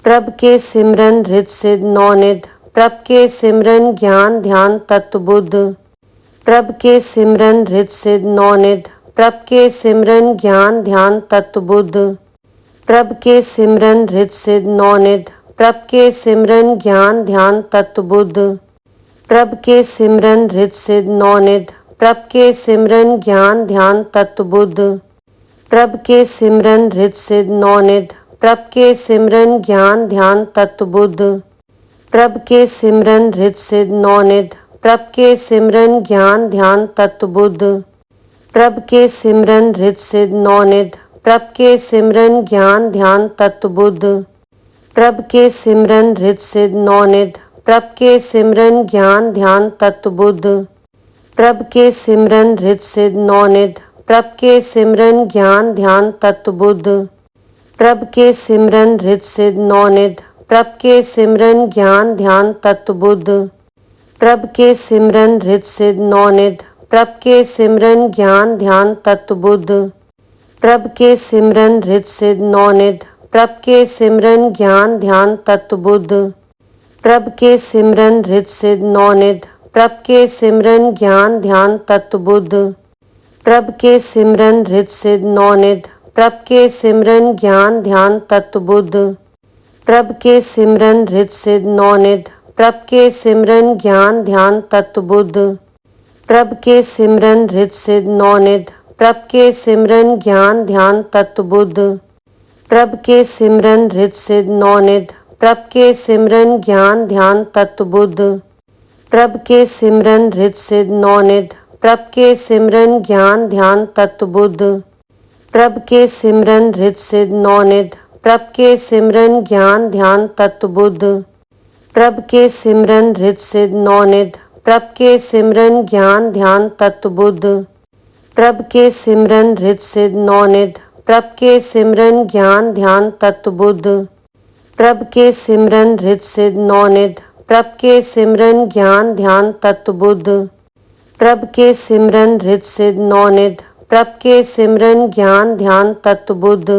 प्रभ के सिमरन हृद सिद्ध नौनिध, प्रभ के सिमरन ज्ञान ध्यान तत्वबुद्ध। प्रभ के सिमरन हृद सिद्ध नौनिध, प्रभ के सिमरन ज्ञान ध्यान तत्वबुद्ध। प्रभ के सिमरन हृद सिद्ध नौनिध, प्रभ के सिमरन ज्ञान ध्यान तत्वबुद्ध। प्रभ के सिमरन हृद सिद्ध नौनिध, प्रभ के सिमरन ज्ञान ध्यान तत्वबुद्ध। प्रभ के सिमरन हृद सिद्ध नौनिध, प्रभ के सिमरन ज्ञान ध्यान तत्वबुद्ध। प्रभ के सिमरन हृद सिद्ध नौनिध, प्रभ के सिमरन ज्ञान ध्यान तत्वबुद्ध। प्रभ के सिमरन हृद सिद्ध नौनिध, प्रभ के सिमरन ज्ञान ध्यान तत्वबुद्ध। प्रभ के सिमरन हृद सिद्ध नौनिध, प्रभ के सिमरन ज्ञान ध्यान तत्वबुद्ध। प्रभ के सिमरन हृद सिद्ध नौनिध, प्रभ के सिमरन ज्ञान ध्यान तत्वबुद्ध। प्रभ के सिमरन हृद सिद्ध नौनिध, प्रभ के सिमरन ज्ञान ध्यान तत्वबुद्ध। प्रभ के सिमरन हृद सिद्ध नौनिध, प्रभ के सिमरन ज्ञान ध्यान तत्वबुद्ध। प्रभ के सिमरन हृद सिद्ध नौनिध, प्रभ के सिमरन ज्ञान ध्यान तत्वबुद्ध। प्रभ के सिमरन हृद सिद्ध नौनिध, प्रभ के सिमरन ज्ञान ध्यान तत्वबुद्ध। प्रभ के सिमरन हृद सिद्ध नौनिध, प्रभ के सिमरन ज्ञान ध्यान तत्वबुद्ध। प्रभ के सिमरन हृद सिद्ध नौनिध, प्रभ के सिमरन ज्ञान ध्यान तत्वबुद्ध। प्रभ के सिमरन हृद सिद्ध नौनिध, प्रभ के सिमरन ज्ञान ध्यान तत्वबुद्ध। प्रभ के सिमरन हृद सिद्ध नौनिध, प्रभ के सिमरन ज्ञान ध्यान तत्वबुद्ध। प्रभ के सिमरन हृद सिद्ध नौनिध, प्रभ के सिमरन ज्ञान ध्यान तत्वबुद्ध। प्रभ के सिमरन हृद सिद्ध नौनिध, प्रभ के सिमरन ज्ञान ध्यान तत्वबुद्ध। प्रभ के सिमरन हृद सिद्ध नौनिध, प्रभ के सिमरन ज्ञान ध्यान तत्वबुद्ध। प्रभ के सिमरन हृद सिद्ध नौनिध, प्रभ के सिमरन ज्ञान ध्यान तत्वबुद्ध। प्रभ के सिमरन हृद सिद्ध नौनिध, प्रभ के सिमरन ज्ञान ध्यान तत्वबुद्ध। प्रभ के सिमरन हृद सिद्ध नौनिध, प्रभ के सिमरन ज्ञान ध्यान तत्वबुद्ध।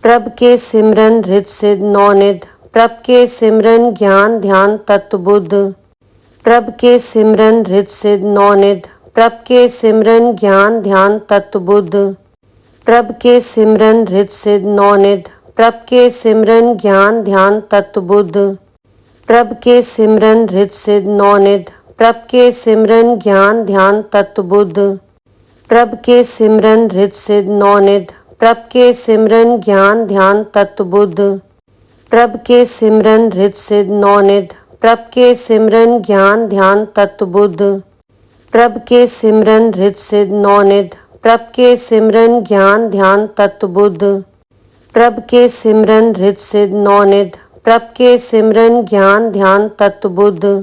प्रभ के सिमरन हृद सिद्ध नौनिध, प्रभ के सिमरन ज्ञान ध्यान तत्वबुद्ध। प्रभ के सिमरन हृद सिद्ध नौनिध, प्रभ के सिमरन ज्ञान ध्यान तत्वबुद्ध। प्रभ के सिमरन हृद सिद्ध नौनिध, प्रभ के सिमरन ज्ञान ध्यान तत्वबुद्ध। प्रभ के सिमरन हृद सिद्ध नौनिध, प्रभ के सिमरन ज्ञान ध्यान तत्वबुद्ध। प्रभ के सिमरन हृद सिद्ध नौनिध, प्रभ के सिमरन ज्ञान ध्यान तत्वबुद्ध। प्रभ के सिमरन हृद सिद्ध नौनिध, प्रभ के सिमरन ज्ञान ध्यान तत्वबुद्ध। प्रभ के सिमरन हृद सिद्ध नौनिध, प्रभ के सिमरन ज्ञान ध्यान तत्वबुद्ध। प्रभ के सिमरन हृद सिद्ध नौनिध, प्रभ के सिमरन ज्ञान ध्यान तत्वबुद्ध।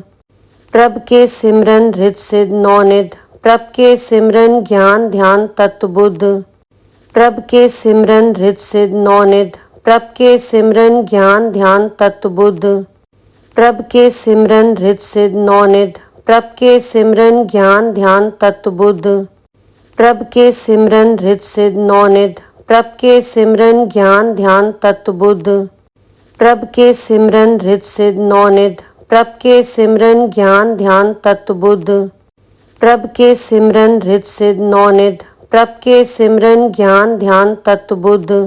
प्रभ के सिमरन हृद सिद्ध नौनिध, प्रभ के सिमरन ज्ञान ध्यान तत्वबुद्ध। प्रभ के सिमरन हृद सिद्ध नौनिध, प्रभ के सिमरन ज्ञान ध्यान तत्वबुद्ध। प्रभ के सिमरन हृद सिद्ध नौनिध, प्रभ के सिमरन ज्ञान ध्यान तत्वबुद्ध। प्रभ के सिमरन हृद सिद्ध नौनिध, प्रभ के सिमरन ज्ञान ध्यान तत्वबुद्ध। प्रभ के सिमरन हृद सिद्ध नौनिध, प्रभ के सिमरन ज्ञान ध्यान तत्वबुद्ध। प्रभ के सिमरन हृद सिद्ध नौनिध, प्रभ के सिमरन ज्ञान ध्यान तत्वबुद्ध।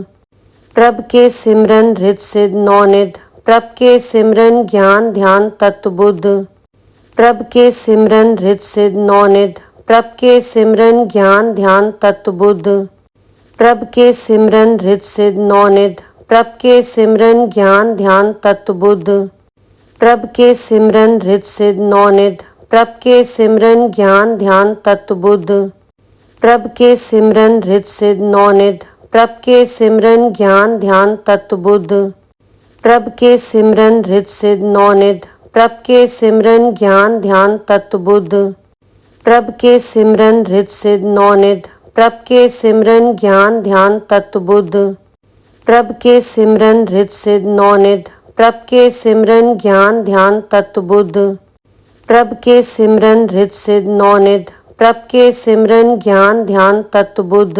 प्रभ के सिमरन हृद सिद्ध नौनिध, प्रभ के सिमरन ज्ञान ध्यान तत्वबुद्ध। प्रभ के सिमरन हृद सिद्ध नौनिध, प्रभ के सिमरन ज्ञान ध्यान तत्वबुद्ध। प्रभ के सिमरन हृद सिद्ध नौनिध, प्रभ के सिमरन ज्ञान ध्यान तत्वबुद्ध। प्रभ के सिमरन हृद सिद्ध नौनिध, प्रभ के सिमरन ज्ञान ध्यान तत्वबुद्ध। प्रभ के सिमरन हृद सिद्ध नौनिध, प्रभ के सिमरन ज्ञान ध्यान तत्वबुद्ध। प्रभ के सिमरन हृद सिद्ध नौनिध, प्रभ के सिमरन ज्ञान ध्यान तत्वबुद्ध। प्रभ के सिमरन हृद सिद्ध नौनिध, प्रभ के सिमरन ज्ञान ध्यान तत्वबुद्ध। प्रभ के सिमरन हृद सिद्ध नौनिध, प्रभ के सिमरन ज्ञान ध्यान तत्वबुद्ध। प्रभ के सिमरन हृद सिद्ध नौनिध, प्रभ के सिमरन ज्ञान ध्यान तत्वबुद्ध।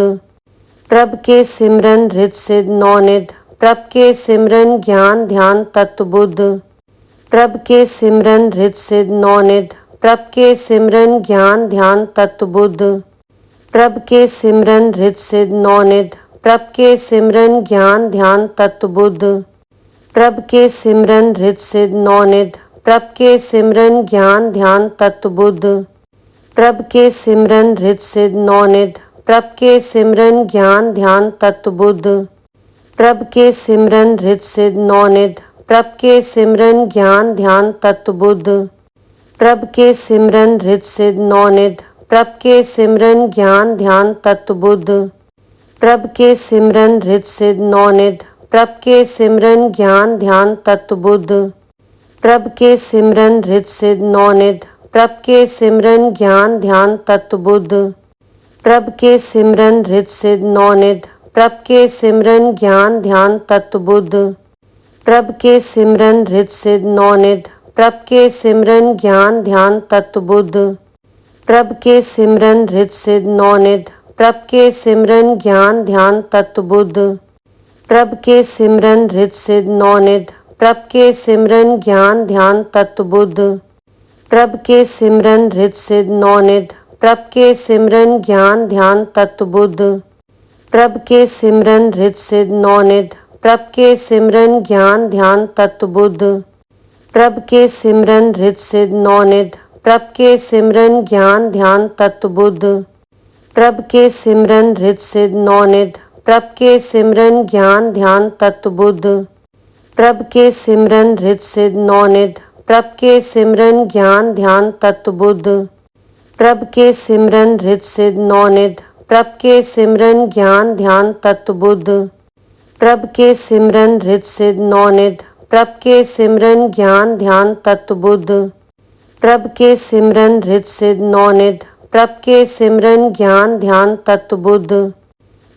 प्रभ के सिमरन हृद सिद्ध नौनिध, प्रभ के सिमरन ज्ञान ध्यान तत्व बुद्ध। प्रभ के सिमरन रित सिद्ध नौनिध, प्रभ के सिमरन ज्ञान ध्यान तत्व बुद्ध। प्रभ के सिमरन रित सिद्ध नौनिध, प्रभ के सिमरन ज्ञान ध्यान तत्व बुद्ध। प्रभ के सिमरन रित सिद्ध नौनिध, प्रभ के सिमरन ज्ञान ध्यान तत्व बुद्ध। प्रभ के सिमरन रित सिद्ध नौनिध, प्रभ के सिमरन ज्ञान ध्यान तत्व बुद्ध। प्रभ के सिमरन रित सिद्ध नौनिध, प्रभ के सिमरन ज्ञान ध्यान तत्व बुद्ध। प्रभ के सिमरन रित सिद्ध नौनिध, प्रभ के सिमरन ज्ञान ध्यान तत्व बुद्ध। प्रभ के सिमरन रित सिद्ध नौनिध, प्रभ के सिमरन ज्ञान ध्यान तत्व बुद्ध। प्रभ के सिमरन रित सिद्ध नौनिध, प्रभ के सिमरन ज्ञान ध्यान तत्व बुद्ध। प्रभ के सिमरन रित सिद्ध नौनिध, प्रभ के सिमरन ज्ञान ध्यान तत्व बुद्ध। प्रभ के सिमरन रित सिद्ध नौनिध, प्रभ के सिमरन ज्ञान ध्यान तत्व बुद्ध। प्रभ के सिमरन रित सिद्ध नौनिध, प्रभ के सिमरन ज्ञान ध्यान तत्व बुद्ध। प्रभ के सिमरन रित सिद्ध नौनिध, प्रभ के सिमरन ज्ञान ध्यान तत्व बुद्ध। प्रभ के सिमरन रित सिद्ध नौनिध, प्रभ के सिमरन ज्ञान ध्यान तत्व बुद्ध। प्रभ के सिमरन रित सिद्ध नौनिध, प्रभ के सिमरन ज्ञान ध्यान तत्व बुद्ध। प्रभ के सिमरन रित सिद्ध नौनिध, प्रभ के सिमरन ज्ञान ध्यान तत्व बुद्ध। प्रभ के सिमरन रित सिद्ध नौनिध, प्रभ के सिमरन ज्ञान ध्यान तत्व बुद्ध। प्रभ के सिमरन रित सिद्ध नौनिध, प्रभ के सिमरन ज्ञान ध्यान तत्व बुद्ध। प्रभ के सिमरन रित सिद्ध नौनिध, प्रभ के सिमरन ज्ञान ध्यान तत्व बुद्ध। प्रभ के सिमरन रित सिद्ध नौनिध, प्रभ के सिमरन ज्ञान ध्यान तत्व बुद्ध।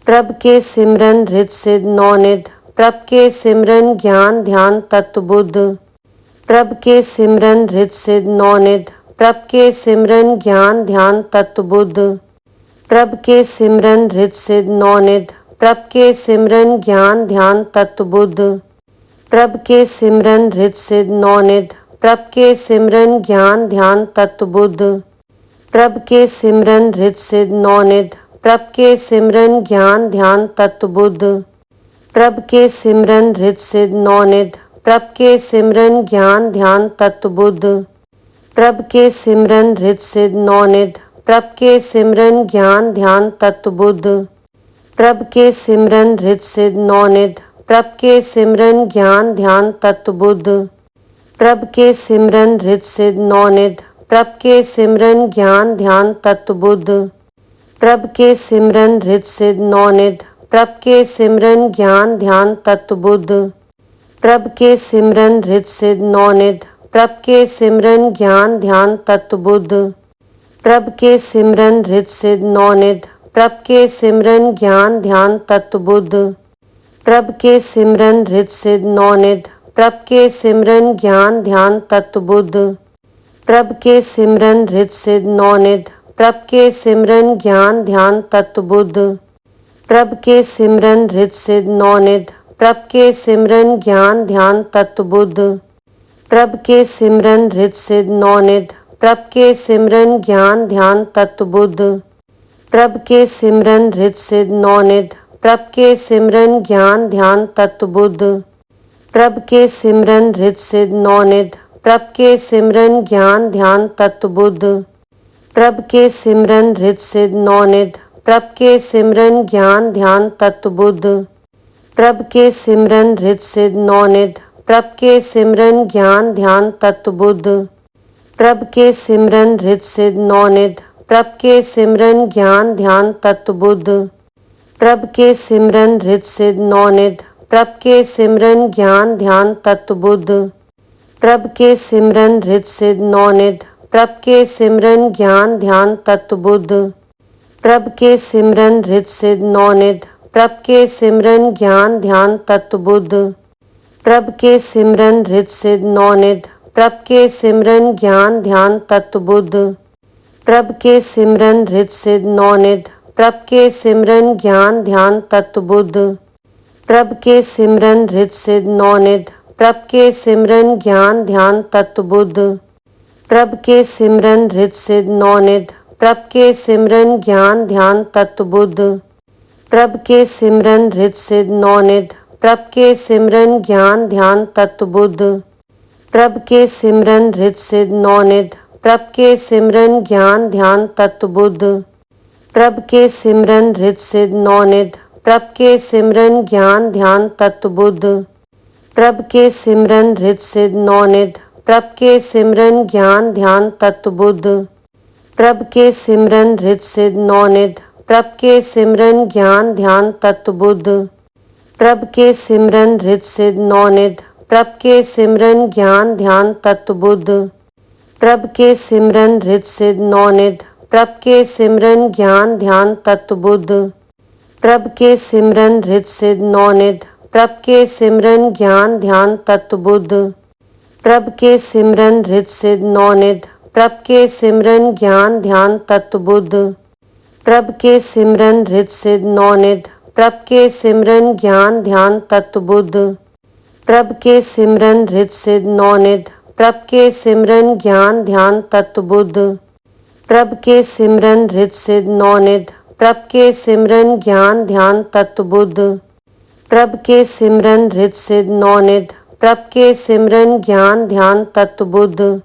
प्रभ के सिमरन रित सिद्ध नौनिध, प्रभ के सिमरन ज्ञान ध्यान तत्व बुद्ध। प्रभ के सिमरन रित सिद्ध नौनिध, प्रभ के सिमरन ज्ञान ध्यान तत्व बुद्ध। प्रभ के सिमरन रित सिद्ध नौनिध, प्रभ के सिमरन ज्ञान ध्यान तत्व बुद्ध। प्रभ के सिमरन रित सिद्ध नौनिध, प्रभ के सिमरन ज्ञान ध्यान तत्व बुद्ध। प्रभ के सिमरन रित सिद्ध नौनिध, प्रभ के सिमरन ज्ञान ध्यान तत्व बुद्ध। प्रभ के सिमरन रित सिद्ध नौनिध, प्रभ के सिमरन ज्ञान ध्यान तत्व बुद्ध। प्रभ के सिमरन रित सिद्ध नौनिध, प्रभ के सिमरन ज्ञान ध्यान तत्व बुद्ध। प्रभ के सिमरन रित सिद्ध नौनिध, प्रभ के सिमरन ज्ञान ध्यान तत्व बुद्ध। प्रभ के सिमरन रित सिद्ध नौनिध, प्रभ के सिमरन ज्ञान ध्यान तत्व बुद्ध। प्रभ के सिमरन रित सिद्ध नौनिध, प्रभ के सिमरन ज्ञान ध्यान तत्व बुद्ध। प्रभ के सिमरन रित सिद्ध नौनिध, प्रभ के सिमरन ज्ञान ध्यान तत्व बुद्ध। प्रभ के सिमरन रित सिद्ध नौनिध, प्रभ के सिमरन ज्ञान ध्यान तत्व बुद्ध। प्रभ के सिमरन रित सिद्ध नौनिध, प्रभ के सिमरन ज्ञान ध्यान तत्व बुद्ध। प्रभ के सिमरन रित सिद्ध नौनिध, प्रभ के सिमरन ज्ञान ध्यान तत्व बुद्ध। प्रभ के सिमरन रित सिद्ध नौनिध, प्रभ के सिमरन ज्ञान ध्यान तत्व बुद्ध। प्रभ के सिमरन रित सिद्ध नौनिध, प्रभ के सिमरन ज्ञान ध्यान तत्व बुद्ध। प्रभ के सिमरन रित सिद्ध नौनिध, प्रभ के सिमरन ज्ञान ध्यान तत्व बुद्ध। प्रभ के सिमरन रित सिद्ध नौनिध, प्रभ के सिमरन ज्ञान ध्यान तत्व बुद्ध। प्रभ के सिमरन रित सिद्ध नौनिध, प्रभ के सिमरन ज्ञान ध्यान तत्व बुद्ध। प्रभ के सिमरन रित सिद्ध नौनिध, प्रभ के सिमरन ज्ञान ध्यान तत्व बुद्ध। प्रभ के सिमरन रित सिद्ध नौनिध, प्रभ के सिमरन ज्ञान ध्यान तत्व बुद्ध। प्रभ के सिमरन रित सिद्ध नौनिध, प्रभ के सिमरन ज्ञान ध्यान तत्व बुद्ध। प्रभ के सिमरन रित सिद्ध नौनिध, प्रभ के सिमरन ज्ञान ध्यान तत्व बुद्ध। प्रभ के सिमरन रित सिद्ध नौनिध, प्रभ के सिमरन ज्ञान ध्यान तत्व बुद्ध। प्रभ के सिमरन रित सिद्ध नौनिध, प्रभ के सिमरन ज्ञान ध्यान तत्व बुद्ध। प्रभ के सिमरन रित सिद्ध नौनिध, प्रभ के सिमरन ज्ञान ध्यान तत्व बुद्ध। प्रभ के सिमरन रित सिद्ध नौनिध, प्रभ के सिमरन ज्ञान ध्यान तत्व बुद्ध। प्रभ के सिमरन रित सिद्ध नौनिध, प्रभ के सिमरन ज्ञान ध्यान तत्व बुद्ध। प्रभ के सिमरन रित सिद्ध नौनिध, प्रभ के सिमरन ज्ञान ध्यान तत्व बुद्ध। प्रभ के सिमरन रित सिद्ध नौनिध, प्रभ के सिमरन ज्ञान ध्यान तत्व बुद्ध। प्रभ के सिमरन रित सिद्ध नौनिध, प्रभ के सिमरन ज्ञान ध्यान तत्व बुद्ध। प्रभ के सिमरन रित सिद्ध नौनिध, प्रभ के सिमरन ज्ञान ध्यान तत्व बुद्ध। प्रभ के सिमरन रित सिद्ध नौनिध, प्रभ के सिमरन ज्ञान ध्यान तत्व बुद्ध। प्रभ के सिमरन रित सिद्ध नौनिध, प्रभ के सिमरन ज्ञान ध्यान तत्व बुद्ध। प्रभ के सिमरन रित सिद्ध नौनिध, प्रभ के सिमरन ज्ञान ध्यान तत्व बुद्ध। प्रभ के सिमरन रित सिद्ध नौनिध, प्रभ के सिमरन ज्ञान ध्यान तत्व बुद्ध। प्रभ के सिमरन रित सिद्ध नौनिध, प्रभ के सिमरन ज्ञान ध्यान तत्व बुद्ध। प्रभ के सिमरन रित सिद्ध नौनिध, प्रभ के सिमरन ज्ञान ध्यान तत्व बुद्ध। प्रभ के सिमरन रित सिद्ध नौनिध, प्रभ के सिमरन ज्ञान ध्यान तत्व बुद्ध। प्रभ के सिमरन रित सिद्ध नौनिध, प्रभ के सिमरन ज्ञान ध्यान तत्व बुद्ध। प्रभ के सिमरन रित सिद्ध नौनिध, प्रभ के सिमरन ज्ञान ध्यान तत्व बुद्ध। प्रभ के सिमरन रित सिद्ध नौनिध, प्रभ के सिमरन ज्ञान ध्यान तत्व बुद्ध।